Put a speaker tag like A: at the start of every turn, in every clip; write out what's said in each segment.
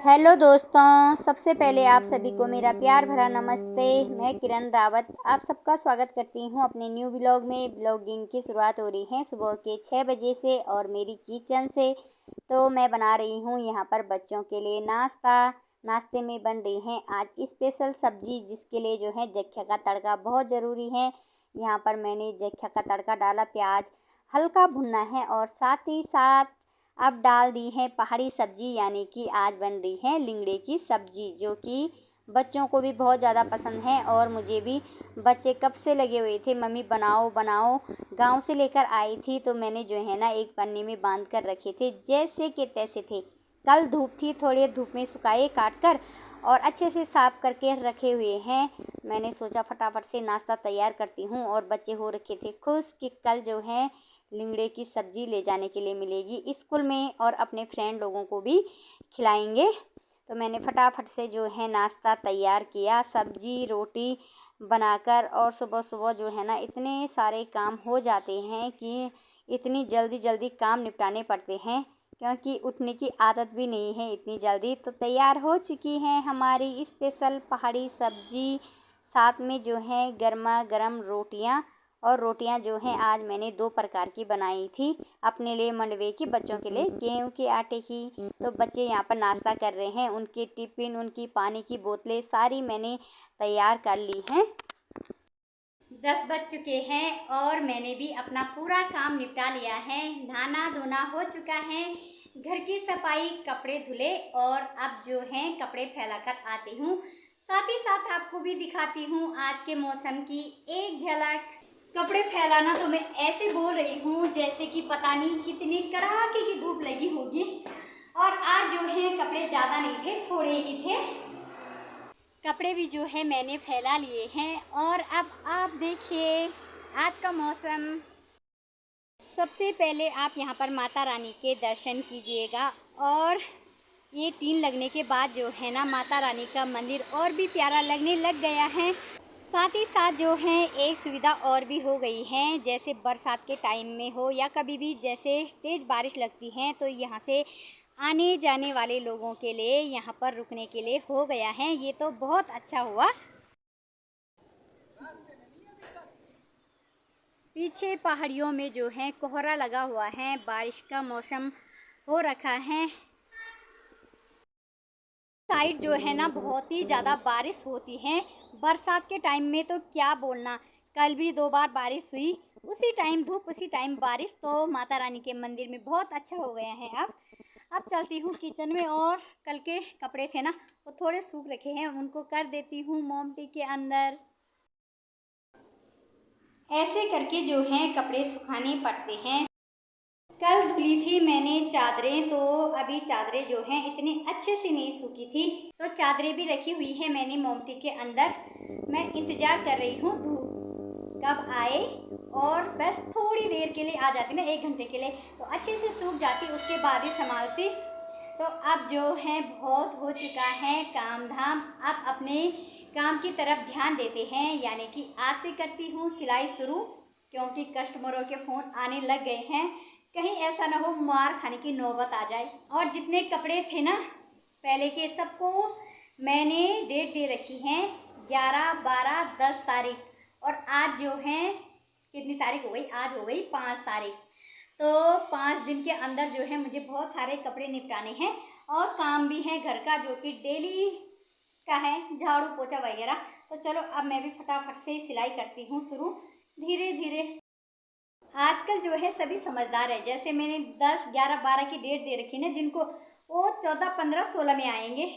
A: Hello दोस्तों, सबसे पहले आप सभी को मेरा प्यार भरा नमस्ते। मैं किरण रावत आप सबका स्वागत करती हूँ अपने न्यू ब्लॉग में। ब्लॉगिंग की शुरुआत हो रही है सुबह के 6 बजे से और मेरी किचन से। तो मैं बना रही हूँ यहाँ पर बच्चों के लिए नाश्ते में बन रही है आज स्पेशल सब्जी, जिसके लिए जो है जख्या का तड़का बहुत ज़रूरी है। यहाँ पर मैंने जख्या का तड़का डाला, प्याज हल्का भुनना है और साथ ही साथ अब डाल दी है पहाड़ी सब्जी, यानी कि आज बन रही है लिंगड़े की सब्जी, जो कि बच्चों को भी बहुत ज़्यादा पसंद है और मुझे भी। बच्चे कब से लगे हुए थे मम्मी बनाओ बनाओ, गांव से लेकर आई थी तो मैंने जो है ना एक पन्नी में बांध कर रखे थे, जैसे कि तैसे थे। कल धूप थी, थोड़ी धूप में सुखाए काट कर और अच्छे से साफ करके रखे हुए हैं। मैंने सोचा फटाफट से नाश्ता तैयार करती हूँ और बच्चे हो रखे थे खुश कि कल जो है लिंगड़े की सब्जी ले जाने के लिए मिलेगी स्कूल में और अपने फ्रेंड लोगों को भी खिलाएंगे। तो मैंने फटाफट से जो है नाश्ता तैयार किया, सब्जी रोटी बनाकर। और सुबह सुबह जो है ना इतने सारे काम हो जाते हैं कि इतनी जल्दी जल्दी काम निपटाने पड़ते हैं, क्योंकि उठने की आदत भी नहीं है इतनी जल्दी। तो तैयार हो चुकी है हमारी स्पेशल पहाड़ी सब्जी, साथ में जो है गर्मा गर्म रोटियां। और रोटियां जो हैं आज मैंने 2 प्रकार की बनाई थी, अपने लिए मंडवे की, बच्चों के लिए गेहूं के आटे की। तो बच्चे यहाँ पर नाश्ता कर रहे हैं, उनके टिफ़िन उनकी पानी की बोतलें सारी मैंने तैयार कर ली हैं। 10 बज चुके हैं और मैंने भी अपना पूरा काम निपटा लिया है। नहाना धोना हो चुका है, घर की सफाई, कपड़े धुले और अब जो है कपड़े फैलाकर आती हूँ। साथ ही साथ आपको भी दिखाती हूँ आज के मौसम की एक झलक। कपड़े फैलाना तो मैं ऐसे बोल रही हूँ जैसे कि पता नहीं कितनी कड़ाके की धूप लगी होगी। और आज जो है कपड़े ज़्यादा नहीं थे, थोड़े ही थे। कपड़े भी जो है मैंने फैला लिए हैं और अब आप देखिए आज का मौसम। सबसे पहले आप यहाँ पर माता रानी के दर्शन कीजिएगा और ये 3 लगने के बाद जो है ना माता रानी का मंदिर और भी प्यारा लगने लग गया है। साथ ही साथ जो है एक सुविधा और भी हो गई है, जैसे बरसात के टाइम में हो या कभी भी जैसे तेज़ बारिश लगती है तो यहाँ से आने जाने वाले लोगों के लिए यहाँ पर रुकने के लिए हो गया है। ये तो बहुत अच्छा हुआ। पीछे पहाड़ियों में जो है कोहरा लगा हुआ है, बारिश का मौसम हो रखा है। साइड जो है ना बहुत ही ज़्यादा बारिश होती है बरसात के टाइम में, तो क्या बोलना। कल भी 2 बार बारिश हुई, उसी टाइम धूप उसी टाइम बारिश। तो माता रानी के मंदिर में बहुत अच्छा हो गया है। अब चलती हूँ किचन में और कल के कपड़े थे ना वो थोड़े सूख रखे हैं, उनको कर देती हूँ मोमटी के अंदर। ऐसे करके जो है कपड़े सुखाने पड़ते हैं। कल धुली थी मैंने चादरें, तो अभी चादरें जो हैं इतने अच्छे से नहीं सूखी थी, तो चादरें भी रखी हुई है मैंने मोमटी के अंदर। मैं इंतज़ार कर रही हूँ धूप कब आए और बस थोड़ी देर के लिए आ जाती ना, 1 घंटे के लिए, तो अच्छे से सूख जाती, उसके बाद ही संभालती। तो अब जो है बहुत हो चुका है काम धाम, अब अपने काम की तरफ ध्यान देते हैं। यानी कि आज से करती हूँ सिलाई शुरू, क्योंकि कस्टमरों के फ़ोन आने लग गए हैं, कहीं ऐसा ना हो मार खाने की नौबत आ जाए। और जितने कपड़े थे ना पहले के, सबको मैंने डेट दे रखी है 11, 12, 10 तारीख। और आज जो है कितनी तारीख हो गई, आज हो गई 5 तारीख। तो 5 दिन के अंदर जो है मुझे बहुत सारे कपड़े निपटाने हैं और काम भी है घर का, जो कि डेली का है, झाड़ू पोछा वगैरह। तो चलो अब मैं भी फटाफट से सिलाई करती हूँ शुरू, धीरे धीरे। आजकल जो है सभी समझदार है, जैसे मैंने 10, 11, 12 की डेट दे रखी ना, जिनको वो 14, 15, 16 में आएंगे,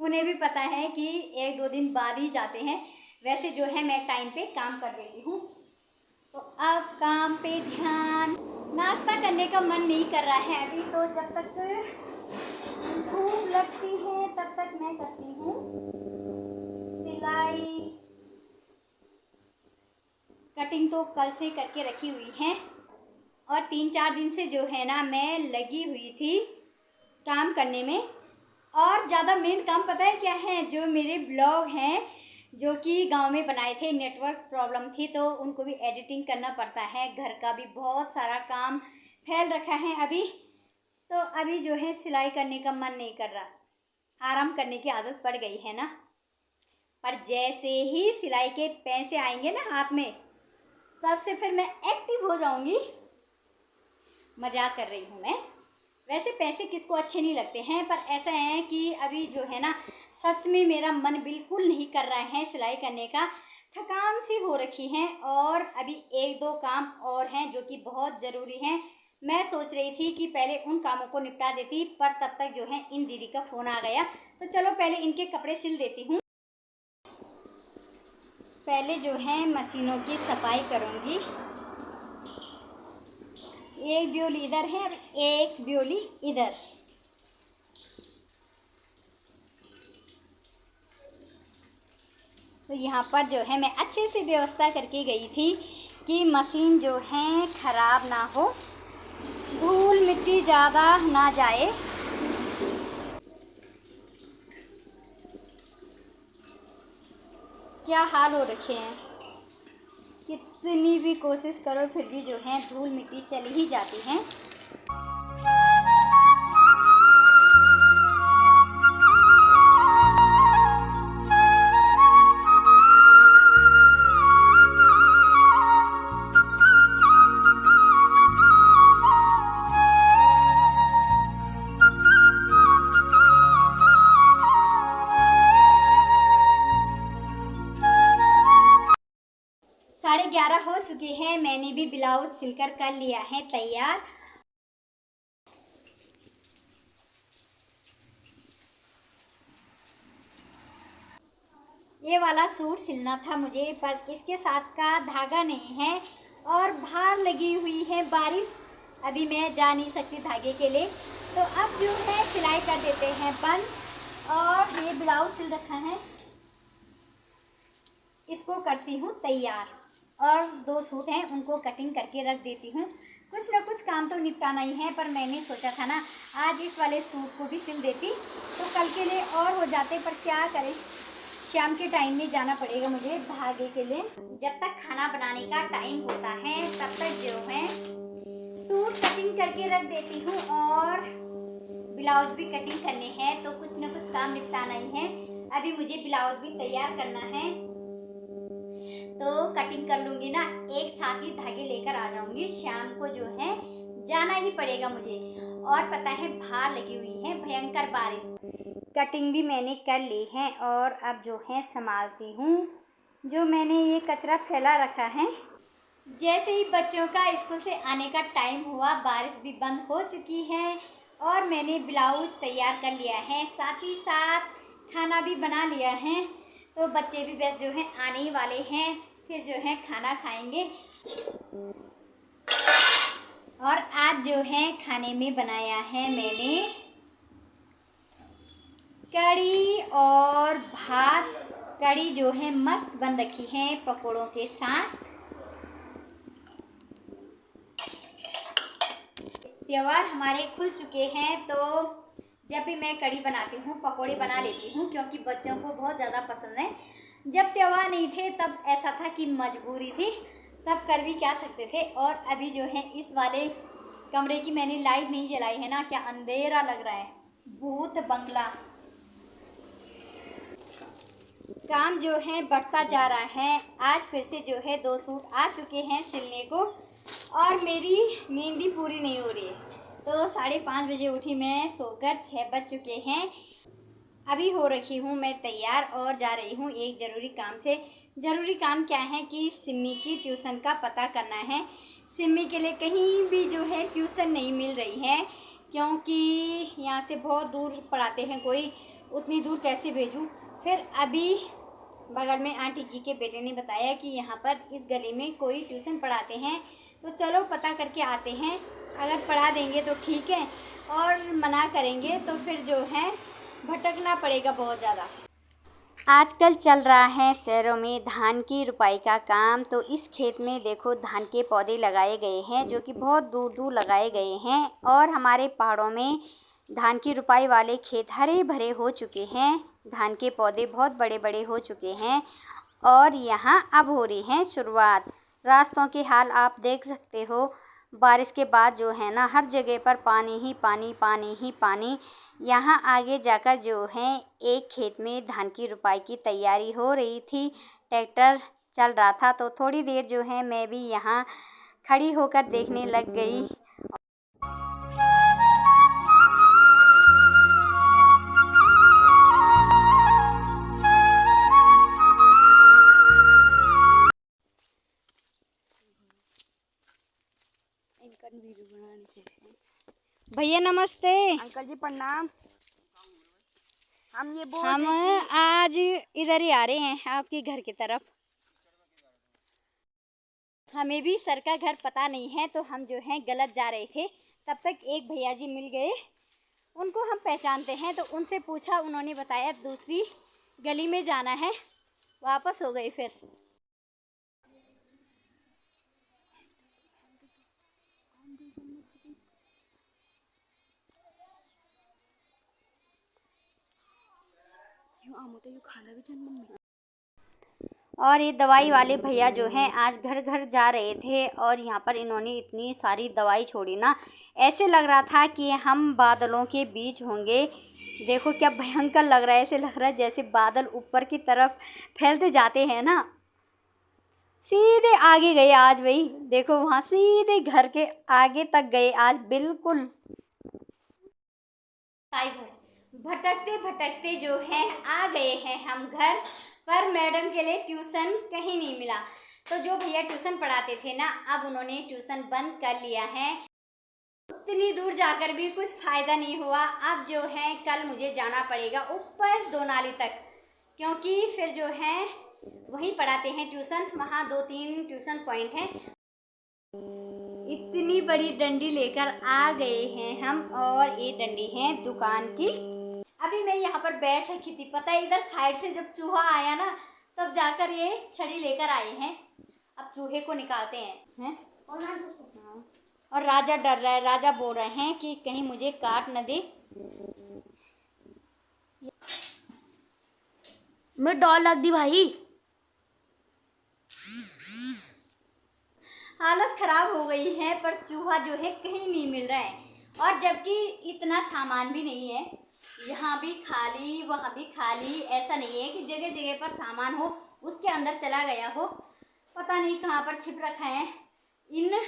A: उन्हें भी पता है कि 1-2 दिन बाद ही जाते हैं। वैसे जो है मैं टाइम पे काम कर देती हूँ। तो अब काम पे ध्यान। नाश्ता करने का मन नहीं कर रहा है अभी, तो जब तक भूख लगती है तब तक मैं करती हूँ सिलाई। कटिंग तो कल से करके रखी हुई है और 3-4 दिन से जो है ना मैं लगी हुई थी काम करने में। और ज़्यादा मेन काम पता है क्या है, जो मेरे ब्लॉग हैं जो कि गांव में बनाए थे, नेटवर्क प्रॉब्लम थी तो उनको भी एडिटिंग करना पड़ता है, घर का भी बहुत सारा काम फैल रखा है अभी। तो अभी जो है सिलाई करने का मन नहीं कर रहा। आराम करने की आदत पड़ गई है ना, पर जैसे ही सिलाई के पैसे आएंगे ना हाथ में, तब से फिर मैं एक्टिव हो जाऊंगी। मजाक कर रही हूँ मैं। वैसे पैसे किसको अच्छे नहीं लगते हैं, पर ऐसा है कि अभी जो है ना, सच में मेरा मन बिल्कुल नहीं कर रहा है सिलाई करने का। थकान सी हो रखी है और अभी एक दो काम और हैं जो कि बहुत ज़रूरी हैं। मैं सोच रही थी कि पहले उन कामों को निपटा देती, पर तब तक जो है इन दीदी का फ़ोन आ गया, तो चलो पहले इनके कपड़े सिल देती हूँ। पहले जो है मशीनों की सफाई करूँगी। एक ब्योली इधर है और एक ब्योली इधर। तो यहाँ पर जो है मैं अच्छे से व्यवस्था करके गई थी कि मशीन जो है ख़राब ना हो, धूल मिट्टी ज़्यादा ना जाए। क्या हाल हो रखे हैं, कितनी भी कोशिश करो फिर भी जो है धूल मिट्टी चली ही जाती है। साढ़े 11 हो चुके हैं। मैंने भी ब्लाउज सिलकर कर लिया है तैयार। ये वाला सूट सिलना था मुझे, पर इसके साथ का धागा नहीं है और बाहर लगी हुई है बारिश, अभी मैं जा नहीं सकती धागे के लिए। तो अब जो है सिलाई कर देते हैं बंद। और ये ब्लाउज सिल रखा है, इसको करती हूँ तैयार। और दो सूट हैं उनको कटिंग करके रख देती हूँ। कुछ ना कुछ काम तो निपटाना ही है, पर मैंने सोचा था ना आज इस वाले सूट को भी सिल देती तो कल के लिए और हो जाते, पर क्या करें, शाम के टाइम में जाना पड़ेगा मुझे धागे के लिए। जब तक खाना बनाने का टाइम होता है तब तक जो है सूट कटिंग करके रख देती हूँ और ब्लाउज भी कटिंग करने हैं, तो कुछ ना कुछ काम निपटाना ही है। अभी मुझे ब्लाउज भी तैयार करना है, तो कटिंग कर लूँगी ना, एक साथ ही धागे लेकर आ जाऊँगी। शाम को जो है जाना ही पड़ेगा मुझे। और पता है बाहर लगी हुई है भयंकर बारिश। कटिंग भी मैंने कर ली है और अब जो है संभालती हूँ जो मैंने ये कचरा फैला रखा है। जैसे ही बच्चों का स्कूल से आने का टाइम हुआ, बारिश भी बंद हो चुकी है और मैंने ब्लाउज तैयार कर लिया है, साथ ही साथ खाना भी बना लिया है। तो बच्चे भी बस जो है आने ही वाले हैं, फिर जो है खाना खाएंगे। और आज जो है खाने में बनाया है मैंने कढ़ी और भात। कढ़ी जो है मस्त बन रखी है पकौड़ों के साथ। त्योहार हमारे खुल चुके हैं, तो जब भी मैं कढ़ी बनाती हूँ पकौड़े बना लेती हूँ, क्योंकि बच्चों को बहुत ज़्यादा पसंद है। जब त्योहार नहीं थे तब ऐसा था कि मजबूरी थी, तब कर भी क्या सकते थे। और अभी जो है इस वाले कमरे की मैंने लाइट नहीं जलाई है ना, क्या अंधेरा लग रहा है, भूत बंगला। काम जो है बढ़ता जा रहा है। आज फिर से जो है 2 सूट आ चुके हैं सिलने को और मेरी नींद भी पूरी नहीं हो रही है। तो 5:30 बजे उठी मैं, सोकर 6 बज चुके हैं। अभी हो रखी हूँ मैं तैयार और जा रही हूँ एक ज़रूरी काम से। ज़रूरी काम क्या है कि सिम्मी की ट्यूशन का पता करना है। सिम्मी के लिए कहीं भी जो है ट्यूशन नहीं मिल रही है, क्योंकि यहाँ से बहुत दूर पढ़ाते हैं कोई, उतनी दूर कैसे भेजूँ। फिर अभी बगल में आंटी जी के बेटे ने बताया कि यहाँ पर इस गली में कोई ट्यूशन पढ़ाते हैं, तो चलो पता करके आते हैं। अगर पढ़ा देंगे तो ठीक है, और मना करेंगे तो फिर जो है भटकना पड़ेगा बहुत ज़्यादा। आजकल चल रहा है शहरों में धान की रुपाई का काम। तो इस खेत में देखो धान के पौधे लगाए गए हैं, जो कि बहुत दूर दूर लगाए गए हैं। और हमारे पहाड़ों में धान की रुपाई वाले खेत हरे भरे हो चुके हैं, धान के पौधे बहुत बड़े बड़े हो चुके हैं और यहाँ अब हो रही है शुरुआत। रास्तों के हाल आप देख सकते हो, बारिश के बाद जो है ना हर जगह पर पानी ही पानी, पानी ही पानी। यहाँ आगे जाकर जो है एक खेत में धान की रुपाई की तैयारी हो रही थी। ट्रैक्टर चल रहा था तो थोड़ी देर जो है मैं भी यहाँ खड़ी होकर देखने लग गई। भैया नमस्ते।
B: अंकल जी प्रणाम।
A: हम आज इधर ही आ रहे हैं आपके घर की तरफ। हमें भी सर का घर पता नहीं है तो हम जो है गलत जा रहे थे। तब तक एक भैया जी मिल गए, उनको हम पहचानते हैं तो उनसे पूछा, उन्होंने बताया दूसरी गली में जाना है। वापस हो गए फिर। और ये दवाई वाले भैया जो हैं आज घर घर जा रहे थे और यहाँ पर इन्होंने इतनी सारी दवाई छोड़ी ना, ऐसे लग रहा था कि हम बादलों के बीच होंगे। देखो क्या भयंकर लग रहा है, ऐसे लग रहा है जैसे बादल ऊपर की तरफ फैलते जाते हैं ना। सीधे आगे गए आज भाई, देखो वहाँ सीधे घर के आगे तक गए आज बिल्कुल। भटकते भटकते जो है आ गए हैं हम घर पर। मैडम के लिए ट्यूशन कहीं नहीं मिला तो जो भैया ट्यूशन पढ़ाते थे ना, अब उन्होंने ट्यूशन बंद कर लिया है। उतनी दूर जाकर भी कुछ फ़ायदा नहीं हुआ। अब जो है कल मुझे जाना पड़ेगा ऊपर 2 नाली तक, क्योंकि फिर जो है वहीं पढ़ाते हैं ट्यूशन। वहाँ 2-3 ट्यूशन पॉइंट हैं। इतनी बड़ी डंडी लेकर आ गए हैं हम और ये डंडी है दुकान की। अभी मैं यहाँ पर बैठ रखी थी, पता है इधर साइड से जब चूहा आया ना तब जाकर ये छड़ी लेकर आए हैं। अब चूहे को निकालते हैं? और राजा डर रहा है, राजा बोल रहे हैं कि कहीं मुझे काट न दे।
B: मैं डर लग दी भाई।
A: हालत खराब हो गई है पर चूहा जो है कहीं नहीं मिल रहा है। और जबकि इतना सामान भी नहीं है, यहाँ भी खाली वहाँ भी खाली। ऐसा नहीं है कि जगह जगह पर सामान हो, उसके अंदर चला गया हो। पता नहीं कहाँ पर छिप रखा है। इन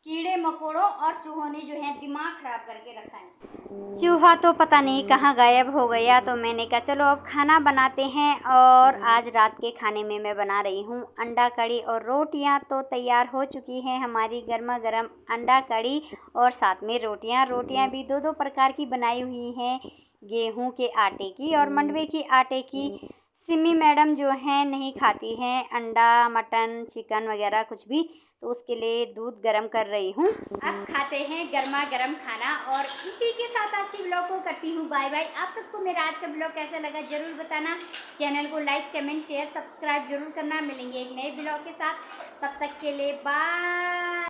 A: कीड़े मकोड़ों और चूहों ने जो है दिमाग खराब करके रखा है। चूहा तो पता नहीं कहाँ गायब हो गया तो मैंने कहा चलो अब खाना बनाते हैं। और आज रात के खाने में मैं बना रही हूँ अंडा कड़ी और रोटियाँ तो तैयार हो चुकी हैं हमारी गर्मा गर्म अंडा कड़ी और साथ में रोटियाँ। रोटियाँ भी 2-2 प्रकार की बनाई हुई हैं, गेहूं के आटे की और मंडवे के आटे की। सिमी मैडम जो हैं नहीं खाती हैं अंडा मटन चिकन वगैरह कुछ भी, तो उसके लिए दूध गर्म कर रही हूँ। अब खाते हैं गर्मा गर्म खाना और इसी के साथ आज की ब्लॉग को करती हूँ बाय बाय। आप सबको मेरा आज का ब्लॉग कैसा लगा ज़रूर बताना। चैनल को लाइक कमेंट शेयर सब्सक्राइब जरूर करना। मिलेंगे एक नए ब्लॉग के साथ, तब तक के लिए बाय।